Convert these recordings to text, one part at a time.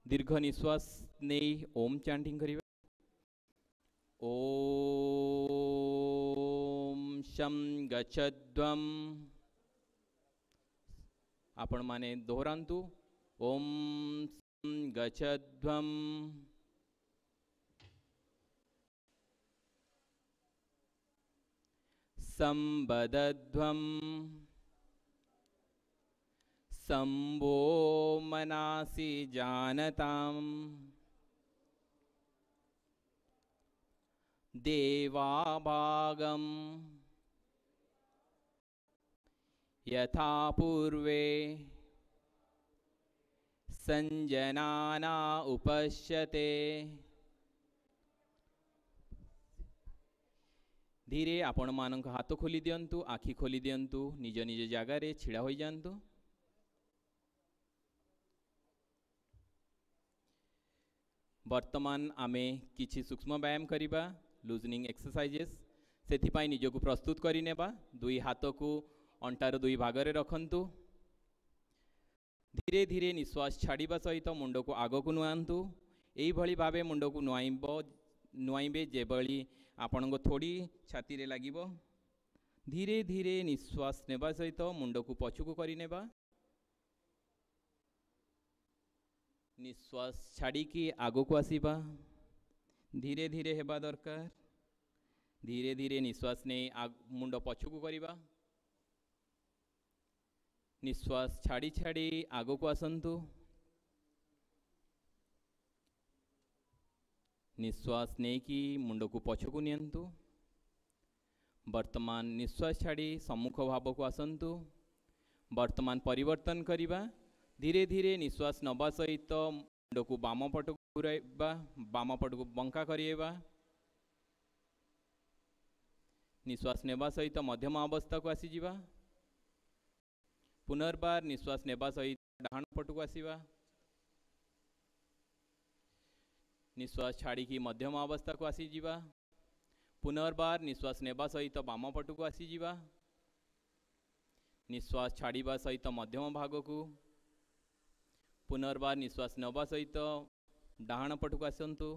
दीर्घ निश्वास नहीं ओम चैंटिंग करिए। ओम शं गच्छध्वं आपण माने दोहरांतु ओम शं गच्छध्वं संबदध्वं संभो मनासि जानताम् देवाभागं यथा पूर्वे संजनाना उपश्यते। धीरे आपण मानक हाथ खोली दियंतु, आखि खोली दियंतु, निज निज जगार छिड़ा हो जातु। वर्तमान आमे किछि सूक्ष्म व्यायाम करिबा लूजनिंग एक्सरसाइजेस से निजक प्रस्तुत करिनेबा। दुई हाथ को अंटार दुई भाग में रखंतु। धीरे धीरे निश्वास छाड़िबा सहित मुंड को आग को नुआंतु। एई भली भावे मुंड को नुआइबे जेबली आपण थोड़ी छाती रे लागिबो। धीरे धीरे निश्वास नेबा सहित मुंड को पछुको करिनेबा। निश्वास छाड़ी की आगो को आसीबा। धीरे धीरे हेबा दरकार। धीरे धीरे निश्वास नहीं मुंड पछुको करिबा। निश्वास छाड़ी छाड़ी आगो को आसंतु। निश्वास नहीं कि मुंड को पछुको नियंतु। वर्तमान निश्वास छाड़ी सम्मुख भाव को आसंतु। वर्तमान परिवर्तन करिबा। धीरे धीरे निश्वास नबा सहित मुंड को बाम पट को घुराइबा, बाम पट को बंका करिएबा। निश्वास नेबा सहित मध्यम अवस्था को आसीजिबा। पुनर्बार निश्वास नेबा सहित डाहाण पट को आसीबा। निश्वास छाड़ी की मध्यम अवस्था को आसीजिबा। पुनर्बार निश्वास नेबा सहित बाम पट को आसीजिबा। निश्वास छाड़िबा सहित मध्यम भाग को। पुनर्बार निश्वास नबा सहित डाहाण पट को आसंतु।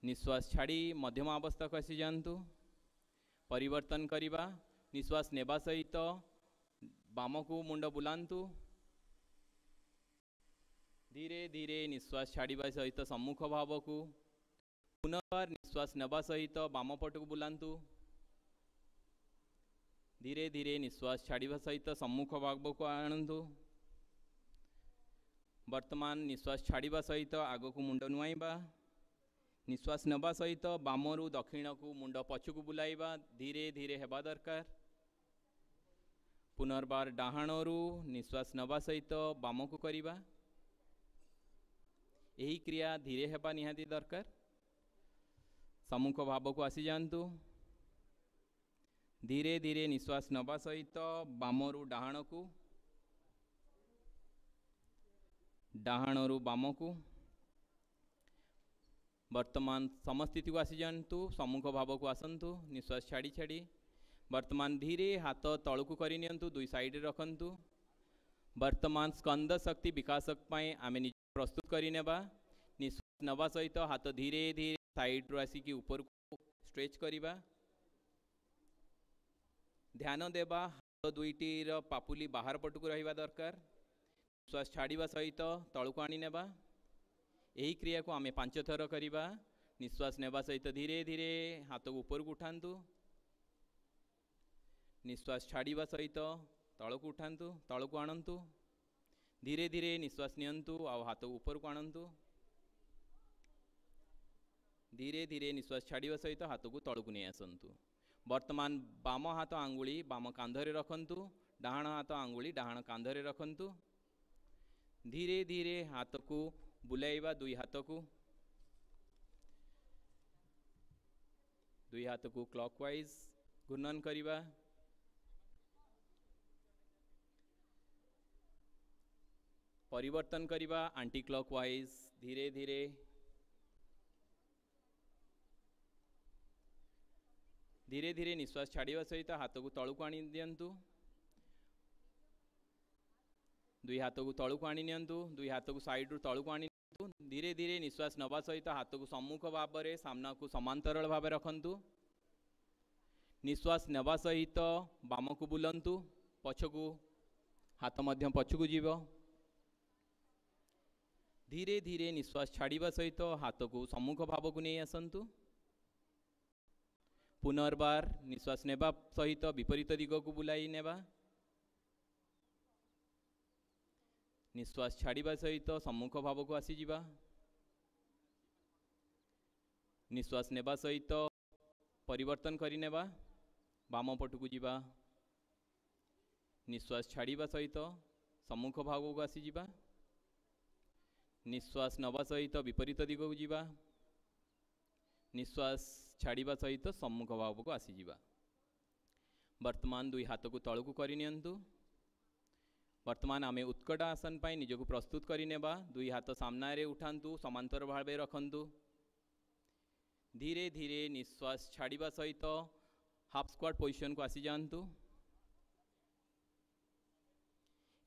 निश्वास छाड़ी मध्यम अवस्था को आसी जातु। परिवर्तन करिबा। निश्वास नेबा सहित बाम को मुंड बुलांतु। धीरे धीरे निश्वास छाड़िबा सहित सम्मुख भाव को। पुनर्बार निश्वास नेबा सहित बाम पट को बुलांतु। धीरे धीरे निश्वास छाड़िबा सहित सम्मुख भाव को आणंतु। वर्तमान निश्वास छाड़िबा सहित आग को मुंड नुआइबा। निश्वास नबा सहित बामरु दक्षिण को मुंड पछुको बुलाइबा। धीरे धीरे हेबा दरकार। पुनर्बार डाहाणरू निश्वास नबा सहित बाम को करिबा। यही क्रिया धीरे हेबा निहाती दरकार। सम्मुख भाव को आसी जातु। धीरे धीरे निश्वास नबा सहित बामरु डाहाण को, डाहाणरू बाम को। वर्तमान समस्थिति को आसी जातु। सम्मुख भाव को आसंतु। निश्वास छाड़ी छाड़ी वर्तमान धीरे हाथ तलू को करि नियंतु। दुई साइड रखंतु। वर्तमान स्कंद शक्ति विकास आम निज प्रस्तुत करिनेबा। निश्वास नबा सहित हाथ धीरे धीरे साइड रू आसिकी ऊपर को स्ट्रेच करिबा। ध्यान देबा हाथ दुईटीर पापुली बाहर पटक रहिबा दरकार। निश्वास छाड़िबा सहित तलू को आनी नेबा। यही क्रिया को आमे 5 थर करिबा। निश्वास नेबा सहित धीरे धीरे हाथ को ऊपर को उठांतु। निश्वास छाड़िबा सहित तल को उठांतु, तल को आणंतु। धीरे धीरे निश्वास नियंतु आ हाथ ऊपर को आणंतु। धीरे धीरे निश्वास छाड़िबा सहित हाथ को तल को नहीं आसंतु। वर्तमान बाम हाथ आंगुली बाम कांधरे रखंतु। डाहाण हाथ आंगुली डाहाण कांधरे रखंतु। धीरे धीरे हाथ को बुलाइबा। दुई हाथ को क्लॉकवाइज घूर्णन करिबा। परिवर्तन करिबा एंटी क्लॉकवाइज। धीरे धीरे धीरे धीरे निश्वास छाड़िबा सहित हाथ को तलू को आनी दियंतु। दुई हाथ को तलू को आनी नियंतु, दुई हाथ को साइड रु तलू को आनी नियंतु। धीरे धीरे निश्वास नवा सहित हाथ को सम्मुख भाव में सामना को समांतराल भाव रखंतु। निश्वास नवा सहित बाम को बुलंतु, पछकू हाथ मध्य पछकू जीव। धीरे धीरे निश्वास छाड़िबा सहित हाथ को सम्मुख भाव को नहीं आसंतु। पुनर्बार निश्वास नेबा सहित विपरीत दिग को बुलाई नेबा। निश्वास छाड़िबा सहित सम्मुख भाव को आसी जीवा। निश्वास नेबा सहित परिवर्तन करि नेबा, बाम पट को जीवा। निश्वास छाड़िबा सहित सम्मुख भाव को आसी जीवा। निश्वास नवा सहित विपरीत दिग को जीवा। निश्वास छाड़िबा सहित सम्मुख भाव को आसी जीवा। वर्तमान दुई हाथ को तल को करि नियंतु। वर्तमान आमे उत्कट आसन पाई निजको प्रस्तुत करि नेबा। दुई हाथ सामना रे उठांतु, समांतर भावे रखंतु। धीरे धीरे निश्वास छाड़िबा सहित हाफ स्क्वाट पोजिशन को आसी जांतु।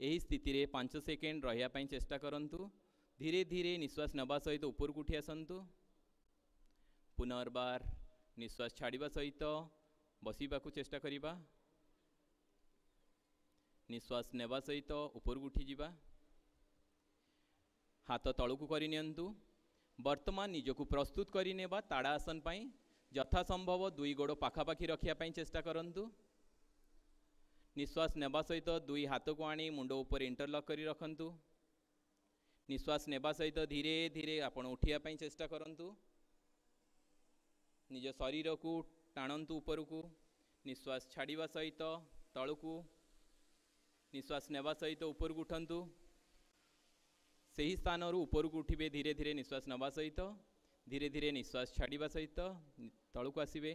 यही स्थिति रे 5 सेकेंड रहिया पाई चेष्टा करंतु। धीरे धीरे निश्वास नबा सहित ऊपर को उठी आसंतु। पुनर्बार निश्वास छाड़िबा सहित बसिबा को चेष्टा करिबा। निश्वास नेबा सहित ऊपर को उठी जीवा। हाथ तलू को करि नियंतु। वर्तमान निजको प्रस्तुत करि नेबा ताड़ासन पाई। यथा संभव दुई गोड़ पाखापाखि रखिया पाई चेष्टा करंतु। निश्वास नेबा सहित दुई हाथ को आनी मुंड ऊपर इंटरलॉक करि रखंतु। निश्वास नेबा सहित धीरे धीरे आपण उठिया पाई चेष्टा करंतु। निज शरीर को टाणंतु ऊपर को। निश्वास छाड़िबा सहित तलू को। निश्वास नेबा सहित ऊपर को उठंतु। सही स्थान ऊपर को उठिबे धीरे धीरे निश्वास नवा सहित। धीरे धीरे निश्वास छाड़िबा सहित तलू को आसिबे।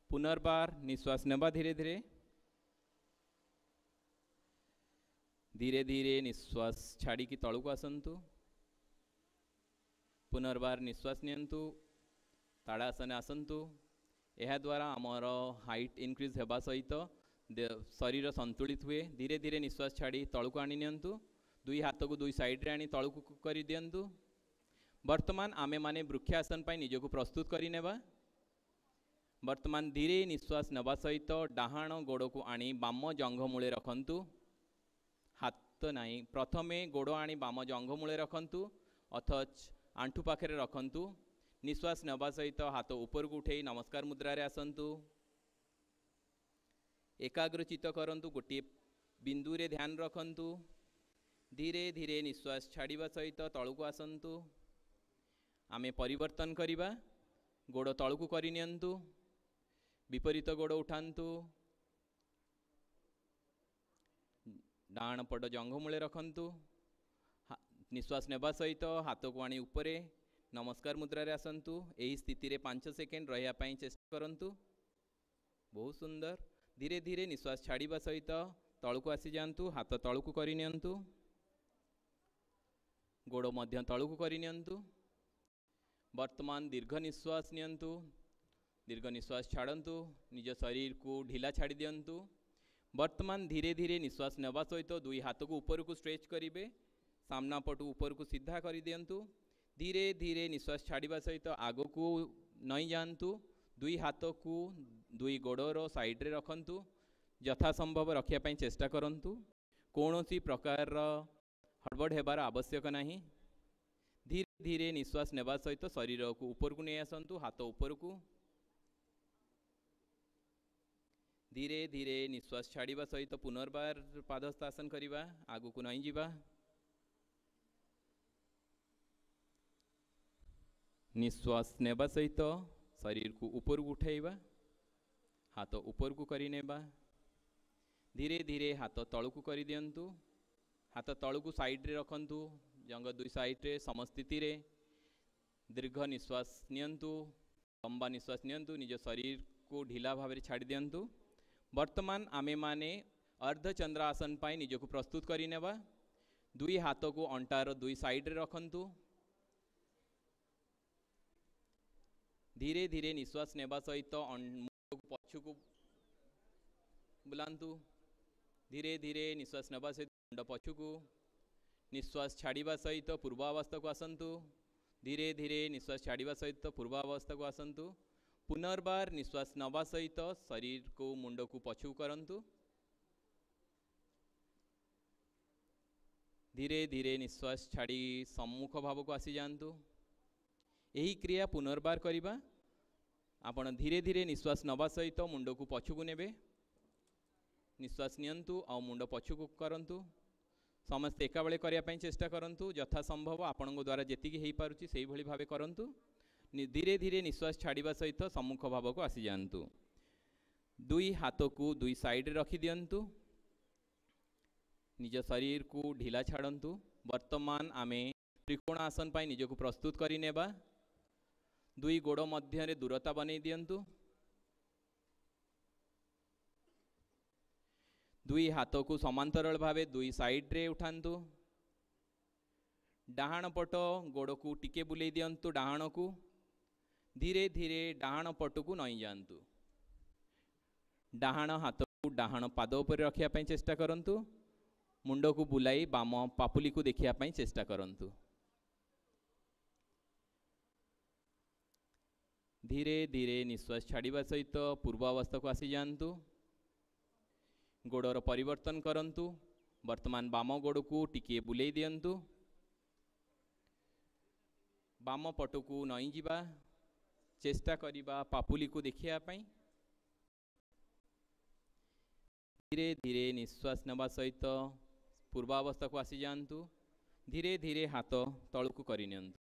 पुनर्बार निश्वास नेबा धीरे धीरे। धीरे धीरे निश्वास छाड़ी की तलू को आसंतु। पुनर्बार निश्वास नियंतु, ताड़ासन आसंतु। यह द्वारा आमर हाइट इनक्रीज होगा सहित शरीर संतुलित हुए। धीरे धीरे निश्वास छाड़ी तलू को आनी नियंतु। दुई हाथ को दुई साइड रे आनी तलू को करि दियंतु। वर्तमान आमे माने वृक्षासन पाई निजको प्रस्तुत करि नेबा। वर्तमान धीरे निश्वास नवा सहित डाहाण गोड़ को आनी बाम जंघ मूले रखंतु। हाथ नहीं, प्रथमे गोड़ आनी बाम जंघ मूले रखंतु, अथच आंठू पाखे रखंतु। निश्वास नवा सहित हाथ ऊपर को उठे नमस्कार मुद्रा रे आसंतु। एकाग्र चित्त करंतु, गोटे बिंदु रे ध्यान रखंतु। धीरे धीरे निश्वास छाड़िबा सहित तलू को आसंतु। आमे परिवर्तन करिबा। गोड़ तलू को करि नियंतु। विपरीत गोड़ उठांतु। डाण पट जंघ मूले रखंतु। निश्वास नेबा सहित हाथ को आनी उपरे नमस्कार मुद्रा रे आसंतु। यही स्थिति रे 5 सेकेंड रहिया पाई चेष्टा करंतु। बहुत सुंदर। धीरे धीरे निश्वास छाड़िबा सहित तलू को आसी जांतु। हाथ तलू को करि नियंतु। गोड़ मध्य तलू को करि नियंतु। वर्तमान दीर्घ निश्वास नियंतु। दीर्घ निश्वास छाड़ंतु। निज शरीर को ढीला छाड़ी दियंतु। वर्तमान धीरे धीरे निश्वास नेबा सहित दुई हाथ को ऊपर को स्ट्रेच करिबे। सामना पटु ऊपर को सीधा करि दियंतु। धीरे धीरे निश्वास छाड़िबा सहित आग को नई जांतु। दुई हाथ को दुई गोड़र साइड रे रखंतु। यथा संभव रखिया पाई चेष्टा करंतु। कौनसी प्रकार हड़बड़ हेबार आवश्यक नहीं। धीरे धीरे निश्वास नेबा सहित शरीर को ऊपर को नहीं आसंतु। हाथ ऊपर को। धीरे धीरे निश्वास छाड़िबा सहित पुनर्बार पादहस्तासन करिबा। आगु को नहीं जीवा। निश्वास नेबा सहित शरीर को ऊपर को उठाइबा। हाथ ऊपर को करि नेबा। धीरे धीरे हाथ तलू को करि दियंतु। हाथ तलू को साइड रे रखंतु। जंग दुई साइड रे समस्थिति रे। दीर्घ निश्वास नियंतु। लंबा निश्वास नियंतु। निज शरीर को ढीला भाव में छाड़ी दियंतु। वर्तमान आमे माने अर्धचंद्रासन पाई निजको प्रस्तुत करि नेबा। दुई हाथ को अंटार दुई साइड रे रखंतु। धीरे धीरे निश्वास नेबा सहित मुंड को पछकू बुलांतु। धीरे धीरे निश्वास नेबा सहित मुंड पछकू। निश्वास छाड़िबा सहित पूर्वावस्था को आसंतु। धीरे धीरे निश्वास छाड़िबा सहित पूर्वावस्था को आसंतु। पुनर्बार निश्वास नवा सहित शरीर को मुंड को पछू करंतु। धीरे धीरे निश्वास छाड़ी सम्मुख भाव को आसी जांतु। यही क्रिया पुनर्बार करिबा। आपण धीरे धीरे निश्वास नवा सहित मुंड को पछू को नेबे। निश्वास नियंतु आ मुंड पछू को करंतु। समस्त एका बेले करिया पई चेष्टा करंतु। यथा संभव आपणको द्वारा जेतिकी हेई पारुची सेही भली भावे करंतु। धीरे धीरे निश्वास छाड़िबा सहित सम्मुख भाव को आसी जांतु। दुई हाथ को दुई साइड रखी दियंतु। निज शरीर को ढीला छाड़ंतु। वर्तमान आमे त्रिकोणासन पाई निज को प्रस्तुत करि नेबा। दुई गोड़ मध्य रे दूरता बनै दियंतु। दुई हाथ को समांतरल भावे दुई साइड रे उठांतु। डाहाण पट गोड़ को टिके बुले दियंतु डाहाण को। धीरे धीरे डाहाण पट को नई जांतु। डाहाण हाथ को डाहाण पाद उपर रखिया पई चेष्टा करंतु। मुंड को बुलाई बाम पापुली को देखिया पई चेष्टा करंतु। धीरे धीरे निश्वास छाड़िबा सहित पूर्वावस्था को आसी जांतु। गोड़र परिवर्तन करंतु। वर्तमान बाम गोड़ को टिके बुले दियंतु। बाम पट को नई जिबा चेष्टा करिबा पापुली को देखिया पई। धीरे धीरे निश्वास नवा सहित पूर्वावस्था को आसी जांतु। धीरे धीरे हाथ तळकु करि नियंतु।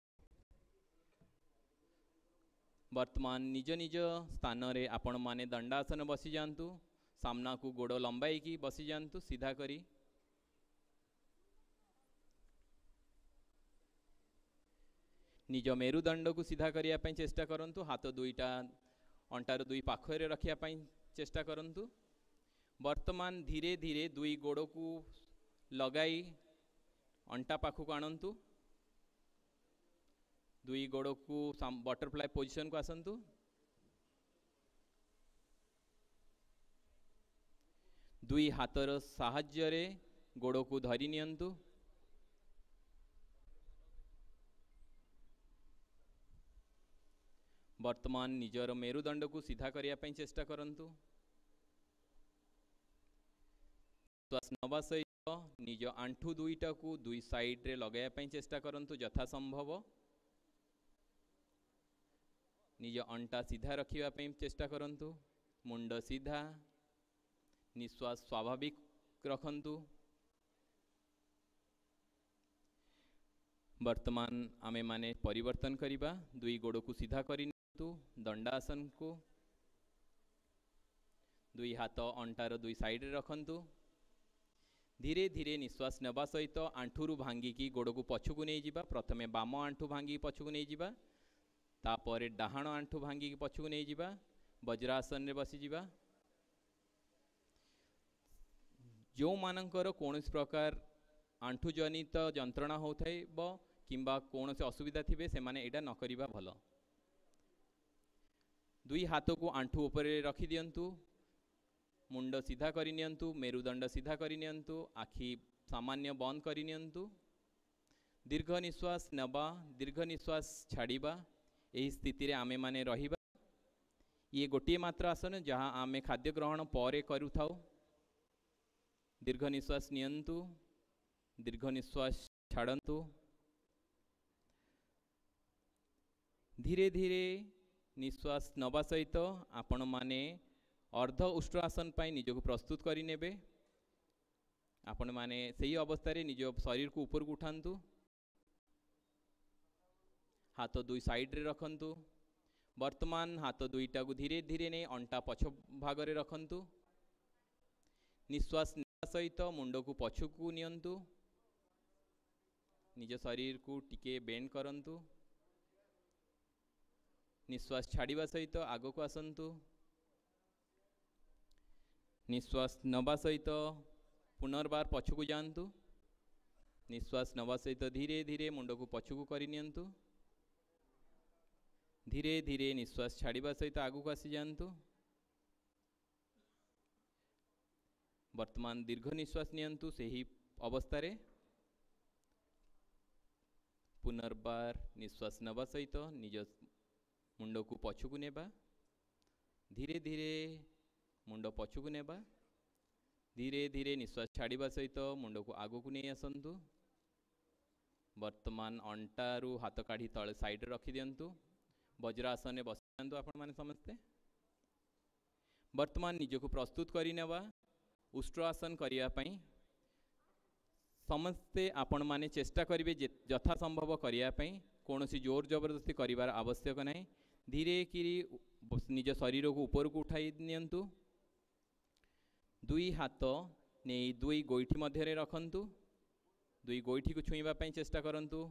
वर्तमान निज निज स्थान रे आपण माने दंडासन बसी जांतु। सामना को गोड़ लंबाई की बसी जांतु सीधा करी। निज मेरुदंड को सीधा करिया पई चेष्टा करंतु। हाथ दुईटा अंटार दुई पाखरे रखिया पई चेष्टा करंतु। वर्तमान धीरे धीरे दुई गोड़ को लगाई अंटा पाखु को आणंतु। दुई गोड़ को बटरफ्लाई पोजिशन को आसंतु। दुई हाथर साहाय्य रे गोड़ को धरी नियंतु। वर्तमान निजर मेरुदंड को सीधा करिया पई चेष्टा करंतु। श्वास नवा सहित निज आंठू दुईटा को दुई साइड रे लगाया पई चेष्टा करंतु यथा संभव। निज अंटा सीधा रखिया पई चेष्टा करंतु। मुंड सीधा। निश्वास स्वाभाविक रखंतु। वर्तमान आमे माने परिवर्तन करिबा। दुई गोड़ को सीधा करि नियंतु दंडासन को। दुई हाथ अंटार दुई साइड रे रखंतु। धीरे धीरे निश्वास नेबा सहित आंठुरु भांगिकी गोड़ को पछू को नहीं जिबा। प्रथमे बाम आंठू भांगी पछू को नहीं जिबा। तापर डाहाण आंठू भांगिकी पछू को नहीं जिबा। वज्रासन रे बसी जिबा। जो मानकर कौनसी प्रकार आंठू जनित जंत्रणा होता है किंबा कौन से असुविधा थिबे से माने एटा न करिबा भलो। दुई हाथ को आंठू ऊपर रखी दियंतु। मुंड सीधा करि नियंतु। मेरुदंड सीधा करि नियंतु। आखि सामान्य बंद करि नियंतु। दीर्घ निश्वास नबा दीर्घ निश्वास छाड़िबा। एही स्थिति रे आमे माने रहिबा। ये गोटे मात्र आसन जहाँ आमे खाद्य ग्रहण परे करूथाउ। दीर्घ निश्वास नियंतु। दीर्घ निश्वास छाड़ंतु। धीरे धीरे निश्वास नवा सहित आपण माने अर्ध उष्ट्रासन पाई निज को प्रस्तुत करि नेबे। आपण माने सही अवस्था रे निज शरीर को ऊपर को उठांतु। हाथ दुई साइड रे रखंतु। वर्तमान हाथ दुईटा को धीरे धीरे ने अंटा पछ भाग रे रखंतु। निश्वास सहित मुंड को पछू को नियंतु। निज शरीर को टिके बेंड करंतु। निश्वास छाड़िबा सहित आगो को आसंतु। निश्वास नवा सहित पुनर्बार पछू को जांतु। निश्वास नवा सहित धीरे धीरे मुंड को पछू को करि नियंतु। धीरे धीरे निश्वास छाड़िबा सहित आगो को आसी जांतु। वर्तमान दीर्घ निश्वास नियंतु। सही अवस्था रे पुनर्बार निश्वास नवा सहित निज मुंड को पछकू नेबा धीरे धीरे मुंड पछकू नेबा धीरे धीरे निश्वास छाड़िबा सहित मुंड को आगो को नहीं आसंतु वर्तमान अंटा रु हाथ काढ़ी तले साइड रखी दियंतु वज्रासन बस जातु आपण माने समस्ते वर्तमान निजको प्रस्तुत करी नेबा उष्ट्रासन करिया पई समस्ते आपण माने चेष्टा करिवे यथा संभव करिया पई कोनोसी जोर जबरदस्ती करिवार आवश्यक नहीं धीरे किरी निज शरीर को ऊपर को उठाई नियंतु दुई हाथ नहीं दुई गोईठी मध्य रखंतु दुई गोईठी को छुईबा पई चेष्टा करंतु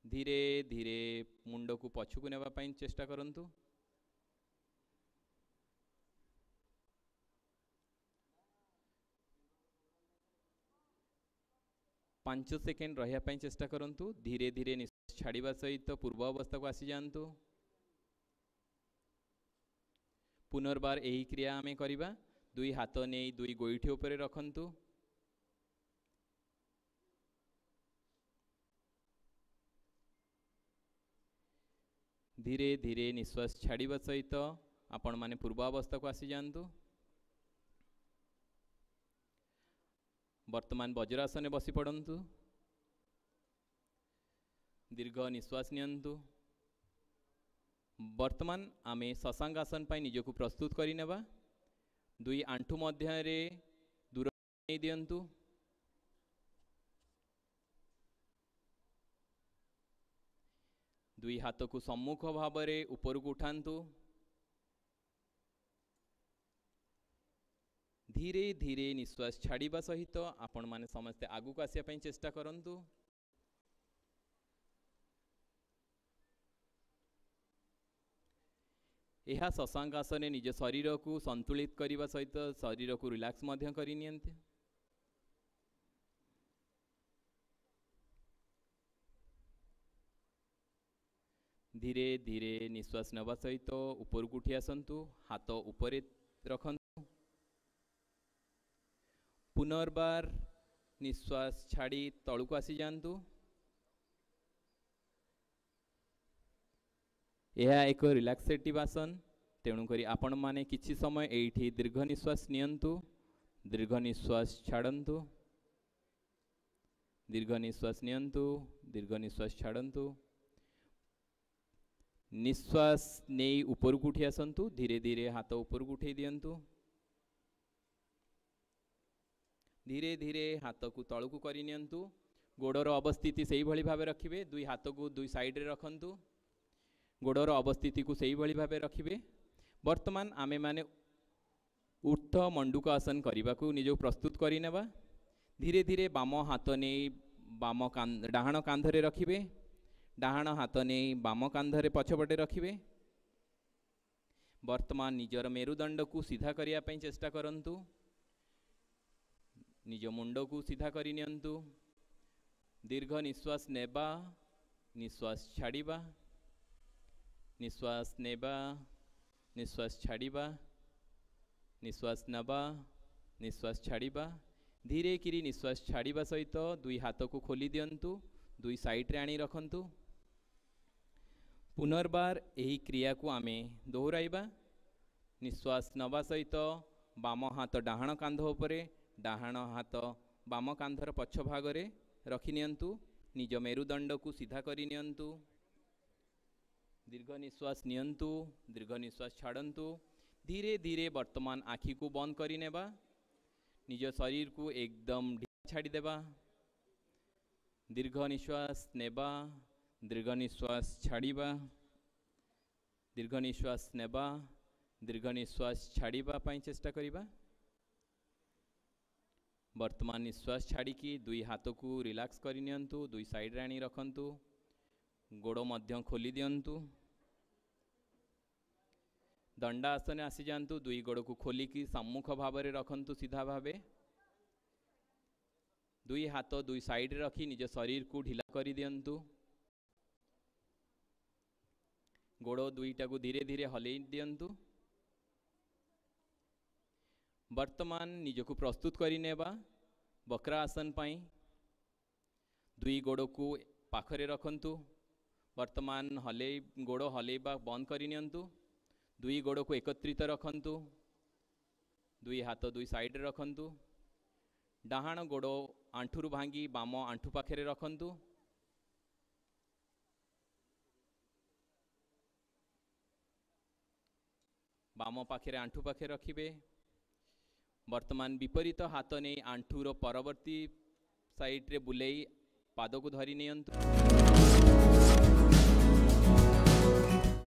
धीरे धीरे मुंड को पछकू नेबा पई चेष्टा करंतु 5 सेकेंड रहिया पई चेष्टा करंतु धीरे धीरे निश्वास छाड़िबा सहित पूर्व अवस्था को आसी जांतु पुनर्बार यही क्रिया आमे करिबा दुई हाथ नहीं दुई गोईठी ऊपर रखंतु धीरे धीरे निश्वास छाड़िबा सहित आपण माने पूर्वावस्था को आसी जांतु वर्तमान वज्रासन बसी पड़ंतु दीर्घ निश्वास नियंतु वर्तमान आमे शशांकासन पाई निजको प्रस्तुत करि नेबा दुई आंठू मध्य रे दूर नहीं दियंतु दुई हाथ को सम्मुख भाव रे ऊपर को उठांतु धीरे धीरे निश्वास छाड़िबा सहित आपण माने समस्ते आगु को आसिया पई चेष्टा करंतु यह शशांकासन निज शरीर को संतुलित करने सहित शरीर को रिलैक्स मध्य करि नियंते धीरे धीरे निश्वास नवा सहित ऊपर को उठी आसंतु हाथ ऊपर रखंतु पुनर्बार निश्वास छाड़ी तळु को आसी जांतु यह एक रिलैक्सेटिव आसन तेणुक आपण माने किछि समय एठी दीर्घ निश्वास नियंतु दीर्घ निश्वास छाड़ंतु दीर्घ निश्वास नियंतु दीर्घ निश्वास छाड़ंतु निश्वास नहीं ऊपर को उठी आसंतु धीरे धीरे हाथ ऊपर को उठे दियंतु धीरे धीरे हाथ को तळु को करि नियंतु गोड़र अवस्थिति सेही भली भाबे रखिबे दुई हाथ को दुई साइड रे रखंतु गोड़र अवस्थिति को सेही भली भाबे रखिबे वर्तमान आमे माने ऊर्ध मंडूक आसन करने को निज प्रस्तुत करि नेबा धीरे धीरे बाम हाथ नहीं बाम डाहाण कांधरे रखिबे डाहाण हाथ नहीं बाम कांधरे पछपटे रखिबे वर्तमान निजर मेरुदंड को सीधा करिया पई चेष्टा करंतु निज मुंड को सीधा करि नियंतु दीर्घ निश्वास नेबा निश्वास छाड़िबा निश्वास नेबा निश्वास छाड़िबा निश्वास नबा निश्वास छाड़िबा धीरे किरी निश्वास छाड़िबा सहित दुई हाथ को खोली दियंतु दुई साइड रे आनी रखंतु पुनर्बार यही क्रिया को आमे दोहराइबा निश्वास नबा सहित बाम हाथ डाहाण कांध उपरे डाहाण हाथ बाम कांधर पछ भाग रे रखि नियंतु निज मेरुदंड को सीधा करि नियंतु दीर्घ निश्वास नियंतु दीर्घ निश्वास छाड़ंतु धीरे धीरे वर्तमान आखि को बंद करि नेबा निज शरीर को एकदम ढीला छाड़ी देबा दीर्घ निश्वास नेबा दीर्घ निश्वास छाड़िबा दीर्घ निश्वास नेबा दीर्घ निश्वास छाड़िबा पई चेष्टा करिबा वर्तमान निश्वास छाड़ी की दुई हाथ को रिलैक्स करि नियंतु दुई साइड रे आनी रखंतु गोड़ मध्य खोली दियंतु दंडा आसन आसी जांतु दुई गोड़ को खोलिकी सम्मुख भाव रे रखंतु सीधा भावे दुई हाथ दुई साइड रे रखी निज शरीर को ढीला करि दियंतु गोड़ दुईटा को धीरे धीरे हलै दियंतु वर्तमान निज को प्रस्तुत करि नेबा वक्रासन पाई दुई गोड़ को पाखरे रखंतु वर्तमान हले गोड़ हलेबा बंद करनियंतु दुई गोड़ को एकत्रित रखंतु दुई हाथ दुई साइड रे रखंतु डाहाण गोड़ आंठुरु भांगी बाम आंठु पाखरे रखंतु बाम पाखरे आंठु पाखे रखिबे वर्तमान विपरीत हाथ नहीं आंठुर परवर्ती साइड रे बुलेई पाद को धरी नियंतु